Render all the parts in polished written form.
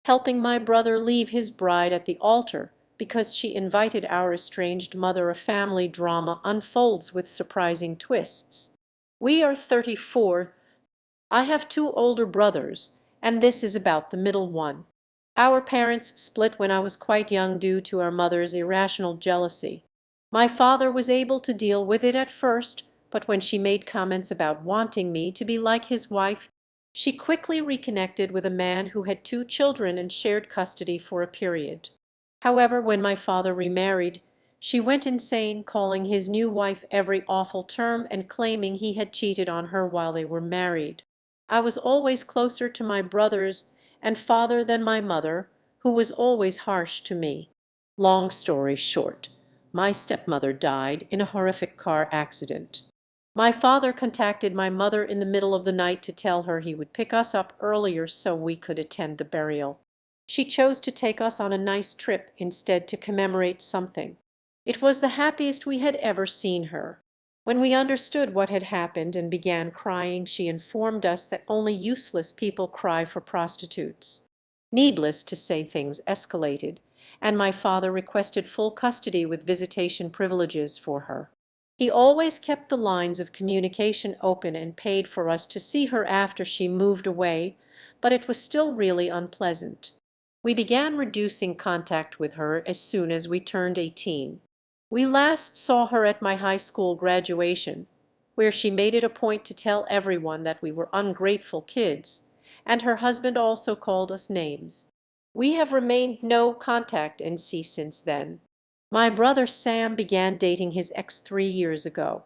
helping my brother leave his bride at the altar because she invited our estranged mother. A family drama unfolds with surprising twists. We are 34. I have two older brothers, and this is about the middle one. Our parents split when I was quite young due to our mother's irrational jealousy. My father was able to deal with it at first, but when she made comments about wanting me to be like his wife, she quickly reconnected with a man who had two children and shared custody for a period. However, when my father remarried, she went insane, calling his new wife every awful term and claiming he had cheated on her while they were married. I was always closer to my brothers and father than my mother, who was always harsh to me. Long story short, my stepmother died in a horrific car accident. My father contacted my mother in the middle of the night to tell her he would pick us up earlier so we could attend the burial. She chose to take us on a nice trip instead to commemorate something. It was the happiest we had ever seen her. When we understood what had happened and began crying, she informed us that only useless people cry for prostitutes. Needless to say, things escalated, and my father requested full custody with visitation privileges for her. He always kept the lines of communication open and paid for us to see her after she moved away, but it was still really unpleasant. We began reducing contact with her as soon as we turned 18. We last saw her at my high school graduation, where she made it a point to tell everyone that we were ungrateful kids, and her husband also called us names. We have remained no contact NC since then. My brother Sam began dating his ex 3 years ago.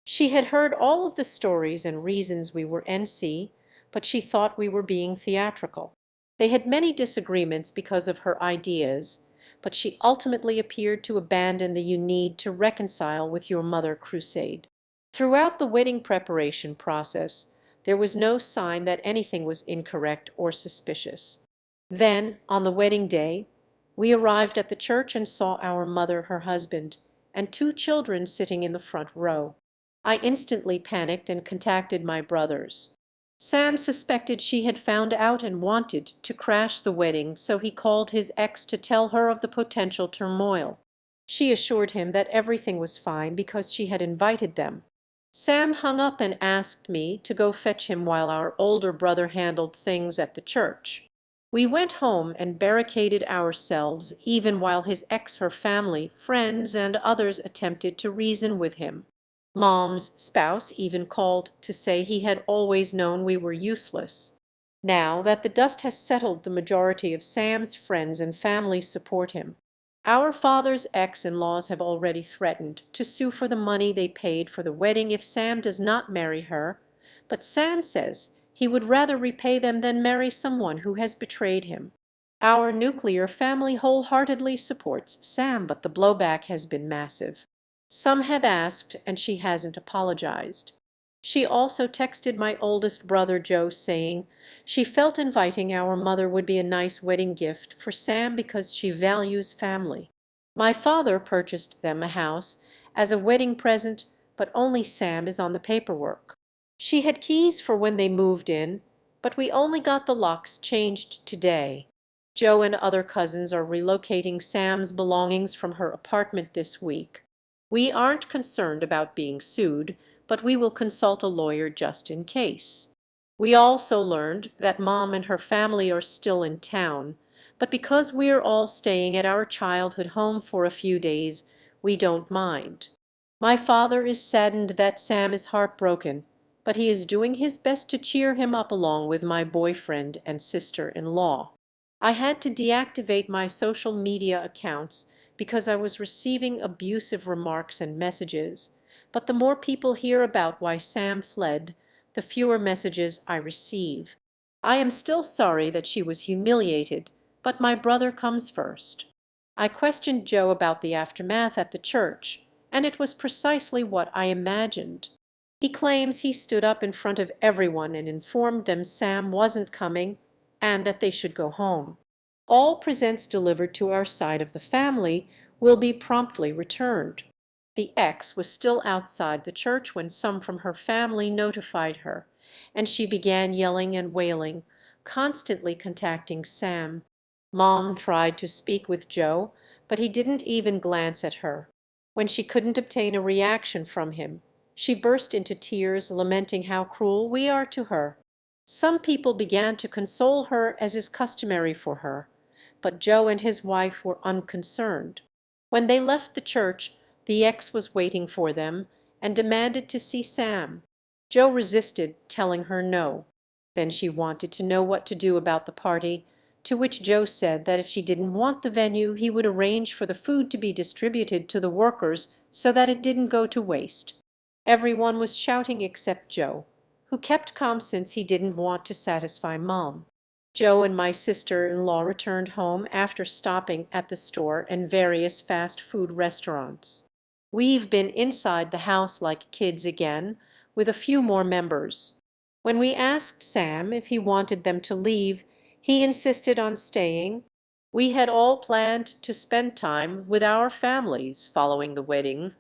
She had heard all of the stories and reasons we were NC, but she thought we were being theatrical. They had many disagreements because of her ideas, but she ultimately appeared to abandon the "you need to reconcile with your mother" crusade. Throughout the wedding preparation process, there was no sign that anything was incorrect or suspicious. Then, on the wedding day, we arrived at the church and saw our mother, her husband, and two children sitting in the front row. I instantly panicked and contacted my brothers. Sam suspected she had found out and wanted to crash the wedding, so he called his ex to tell her of the potential turmoil. She assured him that everything was fine because she had invited them. Sam hung up and asked me to go fetch him while our older brother handled things at the church. We went home and barricaded ourselves even while his ex, her family, friends, and others attempted to reason with him. Mom's spouse even called to say he had always known we were useless. Now that the dust has settled, the majority of Sam's friends and family support him. Our father's ex-in-laws have already threatened to sue for the money they paid for the wedding if Sam does not marry her, but Sam says he would rather repay them than marry someone who has betrayed him. Our nuclear family wholeheartedly supports Sam, but the blowback has been massive. Some have asked, and she hasn't apologized. She also texted my oldest brother Joe saying she felt inviting our mother would be a nice wedding gift for Sam because she values family. My father purchased them a house as a wedding present, but only Sam is on the paperwork. She had keys for when they moved in, but we only got the locks changed today. Joe and other cousins are relocating Sam's belongings from her apartment this week. We aren't concerned about being sued, but we will consult a lawyer just in case. We also learned that Mom and her family are still in town, but because we're all staying at our childhood home for a few days, we don't mind. My father is saddened that Sam is heartbroken, but he is doing his best to cheer him up along with my boyfriend and sister-in-law. I had to deactivate my social media accounts because I was receiving abusive remarks and messages, but the more people hear about why Sam fled, the fewer messages I receive. I am still sorry that she was humiliated, but my brother comes first. I questioned Joe about the aftermath at the church, and it was precisely what I imagined. He claims he stood up in front of everyone and informed them Sam wasn't coming and that they should go home. All presents delivered to our side of the family will be promptly returned. The ex was still outside the church when some from her family notified her, and she began yelling and wailing, constantly contacting Sam. Mom tried to speak with Joe, but he didn't even glance at her. When she couldn't obtain a reaction from him, she burst into tears, lamenting how cruel we are to her. Some people began to console her, as is customary for her, but Joe and his wife were unconcerned. When they left the church, the ex was waiting for them and demanded to see Sam. Joe resisted, telling her no. Then she wanted to know what to do about the party, to which Joe said that if she didn't want the venue, he would arrange for the food to be distributed to the workers so that it didn't go to waste. Everyone was shouting except Joe, who kept calm since he didn't want to satisfy Mom. Joe and my sister-in-law returned home after stopping at the store and various fast food restaurants. We've been inside the house like kids again, with a few more members. When we asked Sam if he wanted them to leave, he insisted on staying. We had all planned to spend time with our families following the wedding,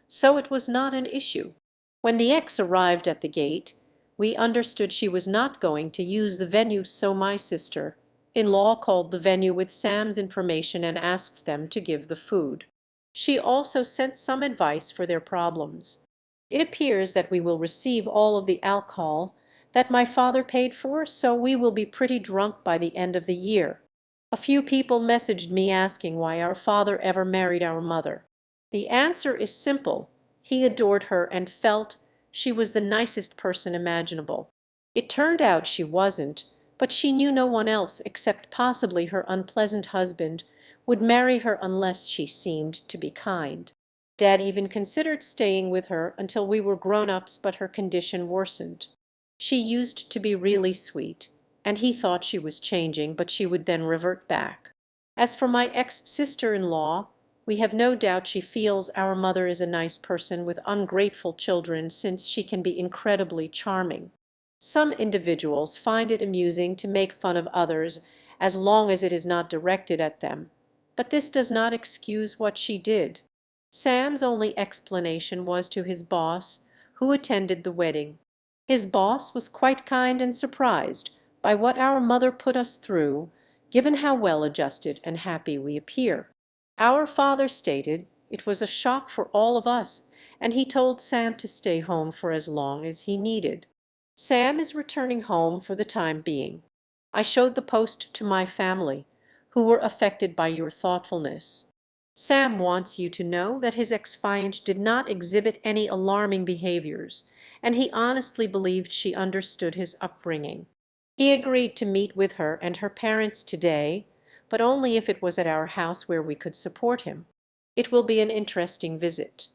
so it was not an issue. When the ex arrived at the gate, we understood she was not going to use the venue, so my sister-in-law called the venue with Sam's information and asked them to give the food. She also sent some advice for their problems. It appears that we will receive all of the alcohol that my father paid for, so we will be pretty drunk by the end of the year. A few people messaged me asking why our father ever married our mother. The answer is simple. He adored her and felt she was the nicest person imaginable. It turned out she wasn't, but she knew no one else except possibly her unpleasant husband would marry her unless she seemed to be kind. Dad even considered staying with her until we were grown-ups, but her condition worsened. She used to be really sweet, and he thought she was changing, but she would then revert back. As for my ex-sister-in-law, we have no doubt she feels our mother is a nice person with ungrateful children, since she can be incredibly charming. Some individuals find it amusing to make fun of others as long as it is not directed at them, but this does not excuse what she did. Sam's only explanation was to his boss, who attended the wedding. His boss was quite kind and surprised by what our mother put us through, given how well adjusted and happy we appear. Our father stated it was a shock for all of us, and he told Sam to stay home for as long as he needed. Sam is returning home for the time being. I showed the post to my family, who were affected by your thoughtfulness. Sam wants you to know that his ex-fiancée did not exhibit any alarming behaviors, and he honestly believed she understood his upbringing. He agreed to meet with her and her parents today, but only if it was at our house where we could support him. It will be an interesting visit.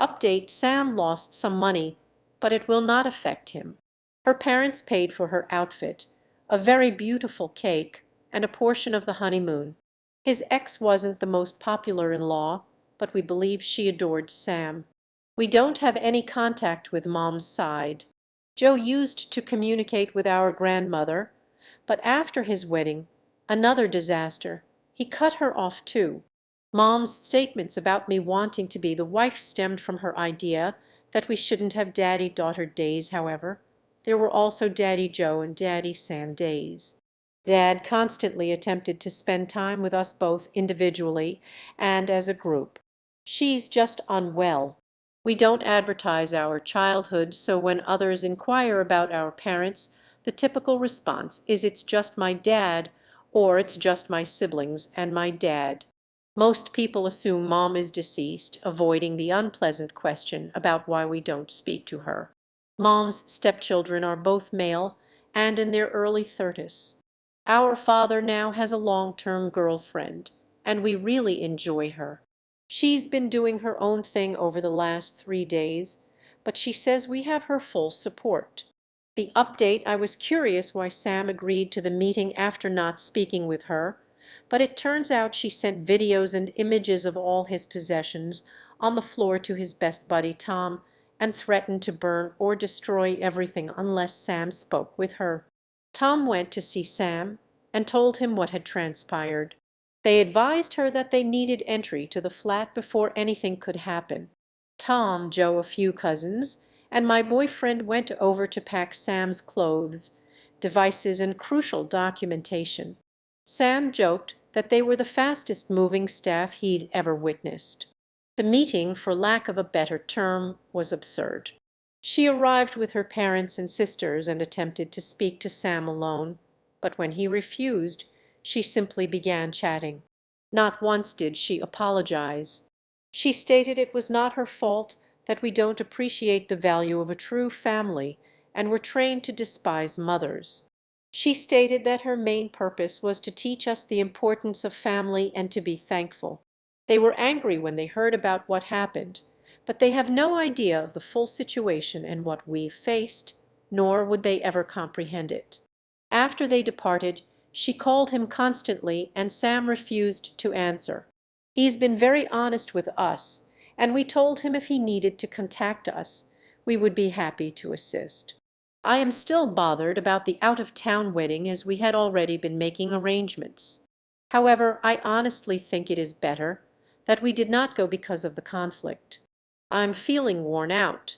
Update: Sam lost some money, but it will not affect him. Her parents paid for her outfit, a very beautiful cake, and a portion of the honeymoon. His ex wasn't the most popular in-law, but we believe she adored Sam. We don't have any contact with Mom's side. Joe used to communicate with our grandmother, but after his wedding, another disaster, he cut her off too. Mom's statements about me wanting to be the wife stemmed from her idea that we shouldn't have daddy-daughter days, however. There were also Daddy Joe and Daddy Sam days. Dad constantly attempted to spend time with us both individually and as a group. She's just unwell. We don't advertise our childhood, so when others inquire about our parents, the typical response is it's just my dad, or it's just my siblings and my dad. Most people assume Mom is deceased, avoiding the unpleasant question about why we don't speak to her. Mom's stepchildren are both male and in their early 30s. Our father now has a long-term girlfriend, and we really enjoy her. She's been doing her own thing over the last 3 days, but she says we have her full support. The update: I was curious why Sam agreed to the meeting after not speaking with her, but it turns out she sent videos and images of all his possessions on the floor to his best buddy Tom and threatened to burn or destroy everything unless Sam spoke with her. Tom went to see Sam and told him what had transpired. They advised her that they needed entry to the flat before anything could happen. Tom, Joe, a few cousins, and my boyfriend went over to pack Sam's clothes, devices, and crucial documentation. Sam joked that they were the fastest moving staff he'd ever witnessed. The meeting, for lack of a better term, was absurd. She arrived with her parents and sisters and attempted to speak to Sam alone, but when he refused, she simply began chatting. Not once did she apologize. She stated it was not her fault, that we don't appreciate the value of a true family and were trained to despise mothers. She stated that her main purpose was to teach us the importance of family and to be thankful. They were angry when they heard about what happened, but they have no idea of the full situation and what we've faced, nor would they ever comprehend it. After they departed, she called him constantly and Sam refused to answer. He's been very honest with us, and we told him if he needed to contact us, we would be happy to assist. I am still bothered about the out-of-town wedding as we had already been making arrangements. However, I honestly think it is better that we did not go because of the conflict. I'm feeling worn out.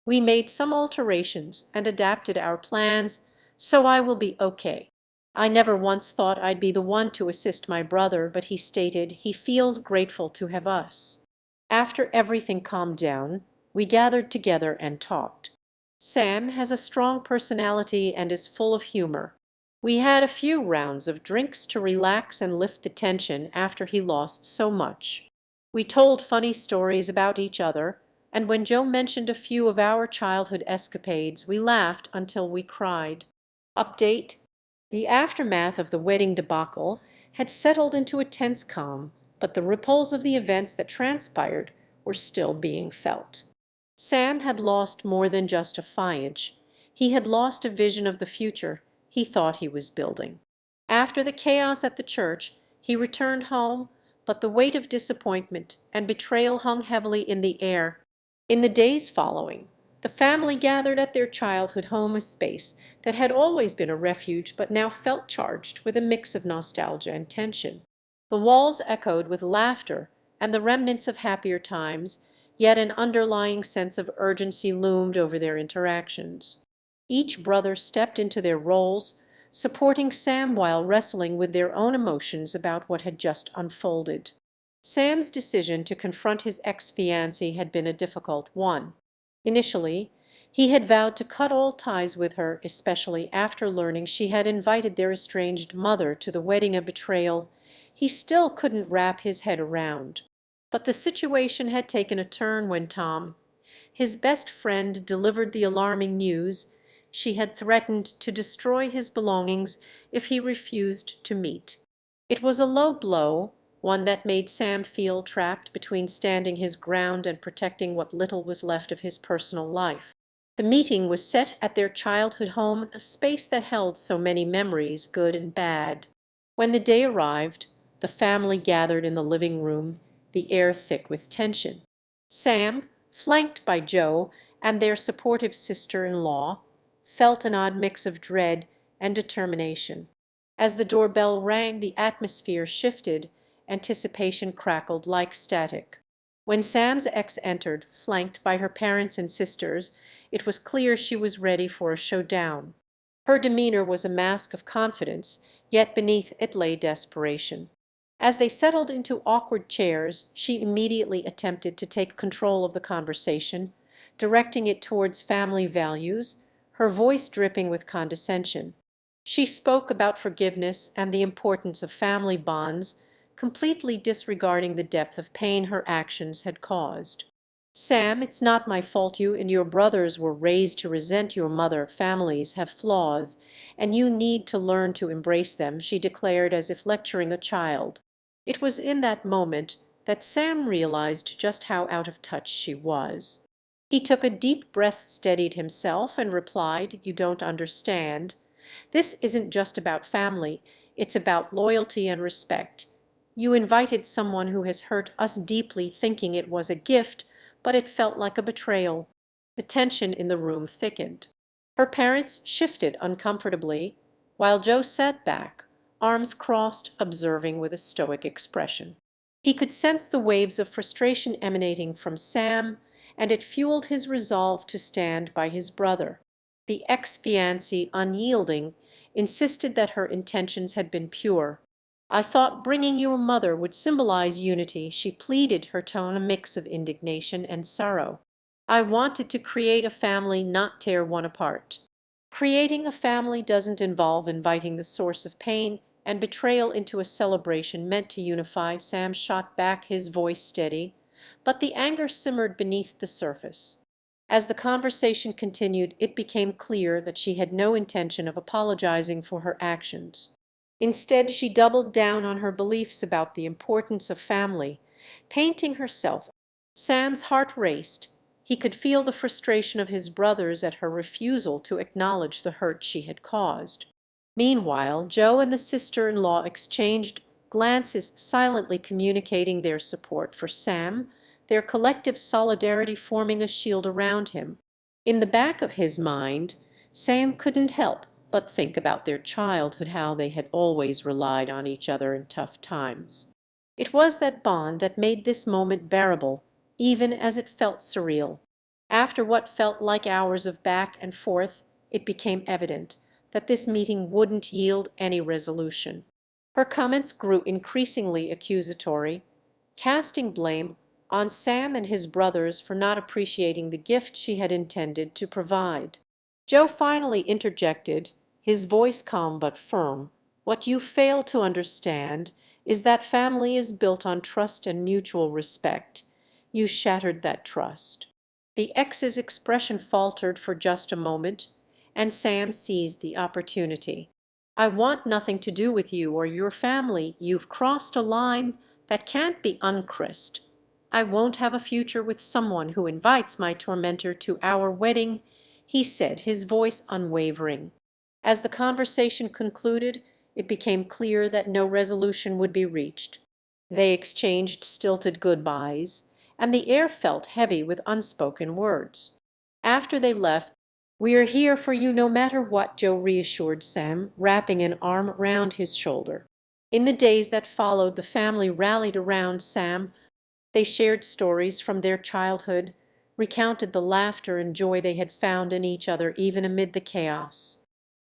We made some alterations and adapted our plans, so I will be okay. I never once thought I'd be the one to assist my brother, but he stated he feels grateful to have us. After everything calmed down, we gathered together and talked. Sam has a strong personality and is full of humor. We had a few rounds of drinks to relax and lift the tension after he lost so much. We told funny stories about each other, and when Joe mentioned a few of our childhood escapades, we laughed until we cried. Update: the aftermath of the wedding debacle had settled into a tense calm, but the ripples of the events that transpired were still being felt. Sam had lost more than just a fiance. He had lost a vision of the future he thought he was building. After the chaos at the church, he returned home, but the weight of disappointment and betrayal hung heavily in the air. In the days following, the family gathered at their childhood home, a space that had always been a refuge but now felt charged with a mix of nostalgia and tension. The walls echoed with laughter and the remnants of happier times, yet an underlying sense of urgency loomed over their interactions. Each brother stepped into their roles, supporting Sam while wrestling with their own emotions about what had just unfolded. Sam's decision to confront his ex-fiancée had been a difficult one. Initially, he had vowed to cut all ties with her, especially after learning she had invited their estranged mother to the wedding of Betrayal. He still couldn't wrap his head around. But the situation had taken a turn when Tom, his best friend, delivered the alarming news. She had threatened to destroy his belongings if he refused to meet. It was a low blow, one that made Sam feel trapped between standing his ground and protecting what little was left of his personal life. The meeting was set at their childhood home, a space that held so many memories, good and bad. When the day arrived, the family gathered in the living room, the air thick with tension. Sam, flanked by Joe and their supportive sister-in-law, felt an odd mix of dread and determination. As the doorbell rang, the atmosphere shifted, anticipation crackled like static. When Sam's ex entered, flanked by her parents and sisters, it was clear she was ready for a showdown. Her demeanor was a mask of confidence, yet beneath it lay desperation. As they settled into awkward chairs, she immediately attempted to take control of the conversation, directing it towards family values, her voice dripping with condescension. She spoke about forgiveness and the importance of family bonds, completely disregarding the depth of pain her actions had caused. "Sam, it's not my fault you and your brothers were raised to resent your mother. Families have flaws, and you need to learn to embrace them," she declared as if lecturing a child. It was in that moment that Sam realized just how out of touch she was. He took a deep breath, steadied himself, and replied, "You don't understand. This isn't just about family, it's about loyalty and respect. You invited someone who has hurt us deeply, thinking it was a gift, but it felt like a betrayal." The tension in the room thickened. Her parents shifted uncomfortably, while Joe sat back, arms crossed, observing with a stoic expression. He could sense the waves of frustration emanating from Sam, and it fueled his resolve to stand by his brother. The ex-fiancée, unyielding, insisted that her intentions had been pure. "I thought bringing your mother would symbolize unity," she pleaded, her tone a mix of indignation and sorrow. "I wanted to create a family, not tear one apart." Creating a family doesn't involve inviting the source of pain and betrayal into a celebration meant to unify. Sam shot back, his voice steady, but the anger simmered beneath the surface. As the conversation continued, it became clear that she had no intention of apologizing for her actions. Instead, she doubled down on her beliefs about the importance of family, painting herself. Sam's heart raced. He could feel the frustration of his brothers at her refusal to acknowledge the hurt she had caused. Meanwhile, Joe and the sister-in-law exchanged glances, silently communicating their support for Sam, their collective solidarity forming a shield around him. In the back of his mind, Sam couldn't help but think about their childhood, how they had always relied on each other in tough times. It was that bond that made this moment bearable, even as it felt surreal. After what felt like hours of back and forth, it became evident that this meeting wouldn't yield any resolution. Her comments grew increasingly accusatory, casting blame on Sam and his brothers for not appreciating the gift she had intended to provide. Joe finally interjected, his voice calm but firm. "What you fail to understand is that family is built on trust and mutual respect. You shattered that trust." The ex's expression faltered for just a moment, and Sam seized the opportunity. "I want nothing to do with you or your family. You've crossed a line that can't be uncrossed. I won't have a future with someone who invites my tormentor to our wedding," he said, his voice unwavering. As the conversation concluded, it became clear that no resolution would be reached. They exchanged stilted goodbyes, and the air felt heavy with unspoken words. After they left, "We are here for you no matter what," Joe reassured Sam, wrapping an arm round his shoulder. In the days that followed, the family rallied around Sam. They shared stories from their childhood, recounted the laughter and joy they had found in each other even amid the chaos.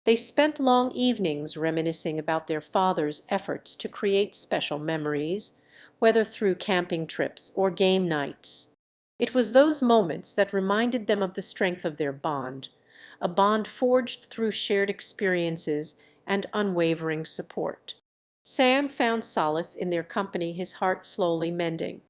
They spent long evenings reminiscing about their father's efforts to create special memories, whether through camping trips or game nights. It was those moments that reminded them of the strength of their bond, a bond forged through shared experiences and unwavering support. Sam found solace in their company, his heart slowly mending.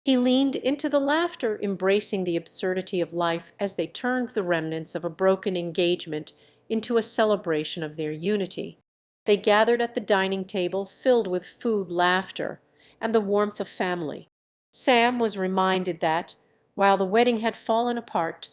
He leaned into the laughter, embracing the absurdity of life as they turned the remnants of a broken engagement into a celebration of their unity. They gathered at the dining table, filled with food, laughter, and the warmth of family. Sam was reminded that, while the wedding had fallen apart,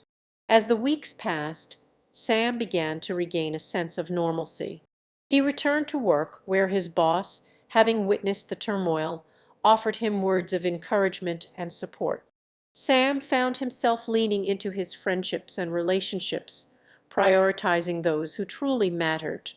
as the weeks passed, Sam began to regain a sense of normalcy. He returned to work, where his boss, having witnessed the turmoil, offered him words of encouragement and support. Sam found himself leaning into his friendships and relationships, prioritizing those who truly mattered.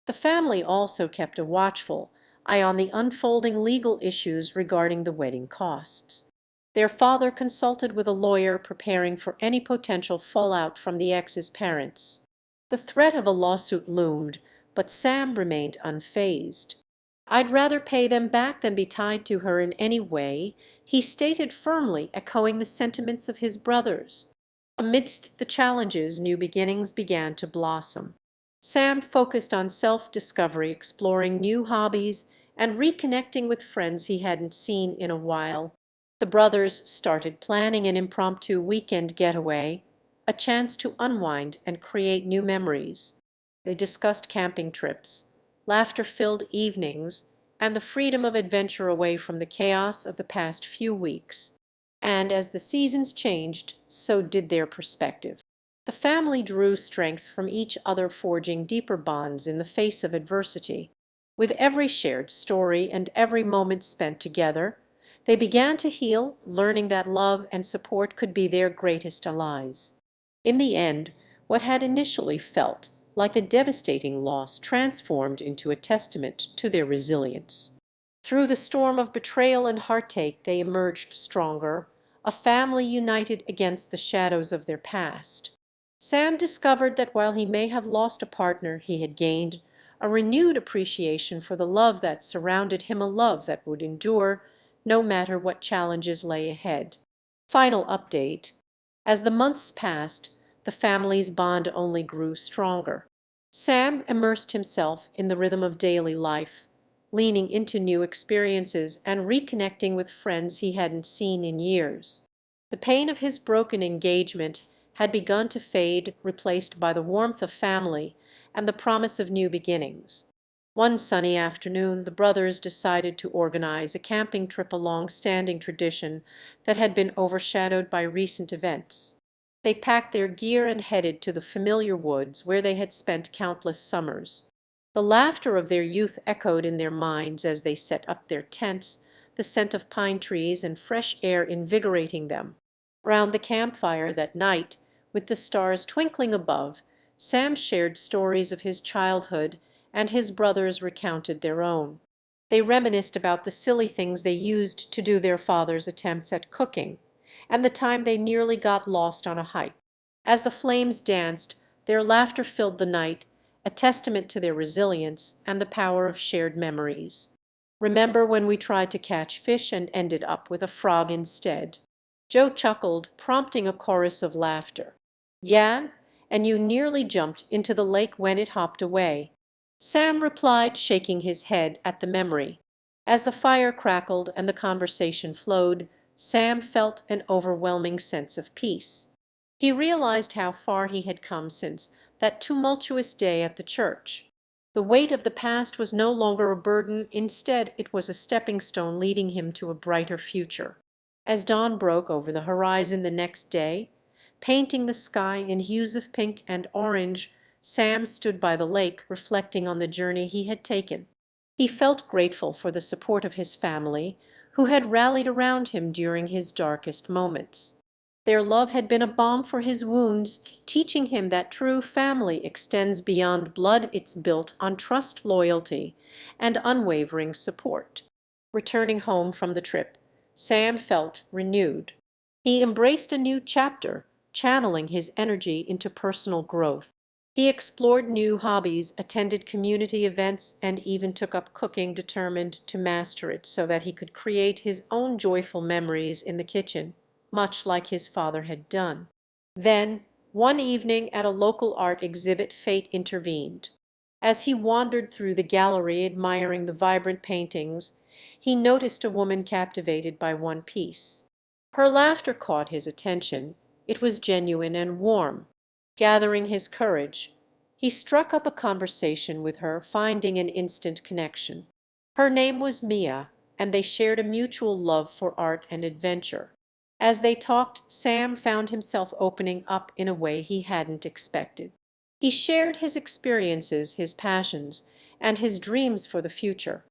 The family also kept a watchful eye on the unfolding legal issues regarding the wedding costs. Their father consulted with a lawyer, preparing for any potential fallout from the ex's parents. The threat of a lawsuit loomed, but Sam remained unfazed. "I'd rather pay them back than be tied to her in any way," he stated firmly, echoing the sentiments of his brothers. Amidst the challenges, new beginnings began to blossom. Sam focused on self-discovery, exploring new hobbies and reconnecting with friends he hadn't seen in a while. The brothers started planning an impromptu weekend getaway, a chance to unwind and create new memories. They discussed camping trips, laughter-filled evenings, and the freedom of adventure away from the chaos of the past few weeks. And as the seasons changed, so did their perspective. The family drew strength from each other, forging deeper bonds in the face of adversity. With every shared story and every moment spent together, they began to heal, learning that love and support could be their greatest allies. In the end, what had initially felt like a devastating loss transformed into a testament to their resilience. Through the storm of betrayal and heartache, they emerged stronger, a family united against the shadows of their past. Sam discovered that while he may have lost a partner, he had gained a renewed appreciation for the love that surrounded him, a love that would endure no matter what challenges lay ahead. Final update. As the months passed, the family's bond only grew stronger. Sam immersed himself in the rhythm of daily life, leaning into new experiences and reconnecting with friends he hadn't seen in years. The pain of his broken engagement had begun to fade, replaced by the warmth of family and the promise of new beginnings. One sunny afternoon the brothers decided to organize a camping trip, a long-standing tradition that had been overshadowed by recent events. They packed their gear and headed to the familiar woods where they had spent countless summers. The laughter of their youth echoed in their minds as they set up their tents, the scent of pine trees and fresh air invigorating them. Round the campfire that night, with the stars twinkling above, Sam shared stories of his childhood, and his brothers recounted their own. They reminisced about the silly things they used to do, their father's attempts at cooking, and the time they nearly got lost on a hike. As the flames danced, their laughter filled the night, a testament to their resilience and the power of shared memories. "Remember when we tried to catch fish and ended up with a frog instead?" Joe chuckled, prompting a chorus of laughter. "Yeah, and you nearly jumped into the lake when it hopped away," Sam replied, shaking his head at the memory. As the fire crackled and the conversation flowed, Sam felt an overwhelming sense of peace. He realized how far he had come since that tumultuous day at the church. The weight of the past was no longer a burden; instead it was a stepping stone leading him to a brighter future. As dawn broke over the horizon the next day, painting the sky in hues of pink and orange, Sam stood by the lake reflecting on the journey he had taken. He felt grateful for the support of his family, who had rallied around him during his darkest moments. Their love had been a balm for his wounds, teaching him that true family extends beyond blood; it's built on trust, loyalty, and unwavering support. Returning home from the trip, Sam felt renewed. He embraced a new chapter, channeling his energy into personal growth. He explored new hobbies, attended community events, and even took up cooking, determined to master it so that he could create his own joyful memories in the kitchen, much like his father had done. Then, one evening at a local art exhibit, fate intervened. As he wandered through the gallery admiring the vibrant paintings, he noticed a woman captivated by one piece. Her laughter caught his attention; it was genuine and warm. Gathering his courage, he struck up a conversation with her, finding an instant connection. Her name was Mia, and they shared a mutual love for art and adventure. As they talked, Sam found himself opening up in a way he hadn't expected. He shared his experiences, his passions, and his dreams for the future.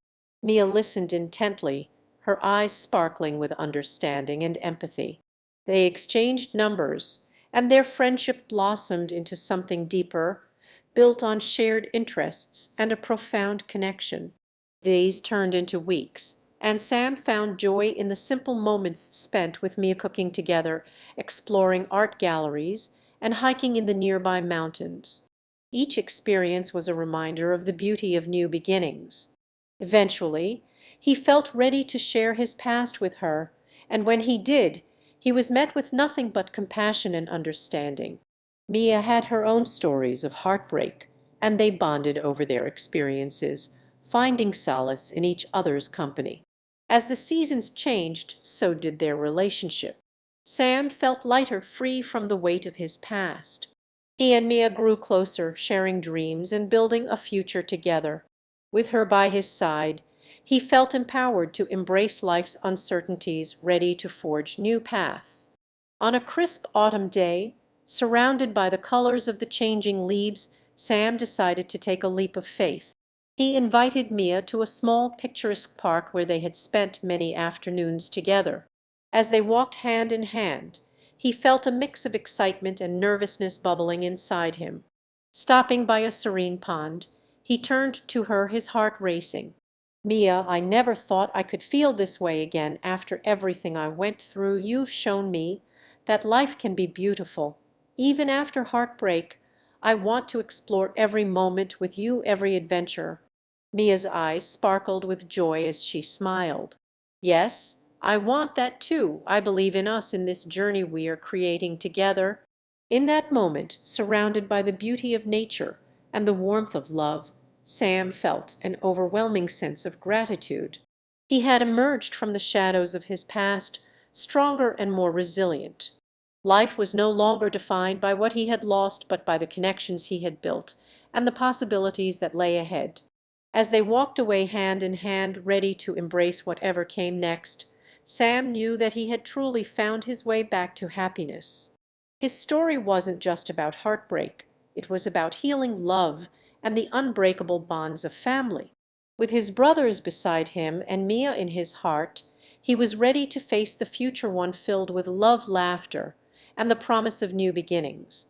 Mia listened intently, her eyes sparkling with understanding and empathy. They exchanged numbers, and their friendship blossomed into something deeper, built on shared interests and a profound connection. Days turned into weeks, and Sam found joy in the simple moments spent with Mia, cooking together, exploring art galleries, and hiking in the nearby mountains. Each experience was a reminder of the beauty of new beginnings. Eventually, he felt ready to share his past with her, and when he did, he was met with nothing but compassion and understanding. Mia had her own stories of heartbreak, and they bonded over their experiences, finding solace in each other's company. As the seasons changed, so did their relationship. Sam felt lighter, free from the weight of his past. He and Mia grew closer, sharing dreams and building a future together. With her by his side, he felt empowered to embrace life's uncertainties, ready to forge new paths. On a crisp autumn day, surrounded by the colors of the changing leaves, Sam decided to take a leap of faith. He invited Mia to a small, picturesque park where they had spent many afternoons together. As they walked hand in hand, he felt a mix of excitement and nervousness bubbling inside him. Stopping by a serene pond, he turned to her, his heart racing. "Mia, I never thought I could feel this way again after everything I went through. You've shown me that life can be beautiful, even after heartbreak. I want to explore every moment with you, every adventure." Mia's eyes sparkled with joy as she smiled. "Yes, I want that too. I believe in us in this journey we are creating together." In that moment, surrounded by the beauty of nature and the warmth of love, Sam felt an overwhelming sense of gratitude. He had emerged from the shadows of his past stronger and more resilient. Life was no longer defined by what he had lost, but by the connections he had built and the possibilities that lay ahead. As they walked away hand in hand, ready to embrace whatever came next, Sam knew that he had truly found his way back to happiness. His story wasn't just about heartbreak, it was about healing love and the unbreakable bonds of family. With his brothers beside him and Mia in his heart, he was ready to face the future, one filled with love, laughter, and the promise of new beginnings.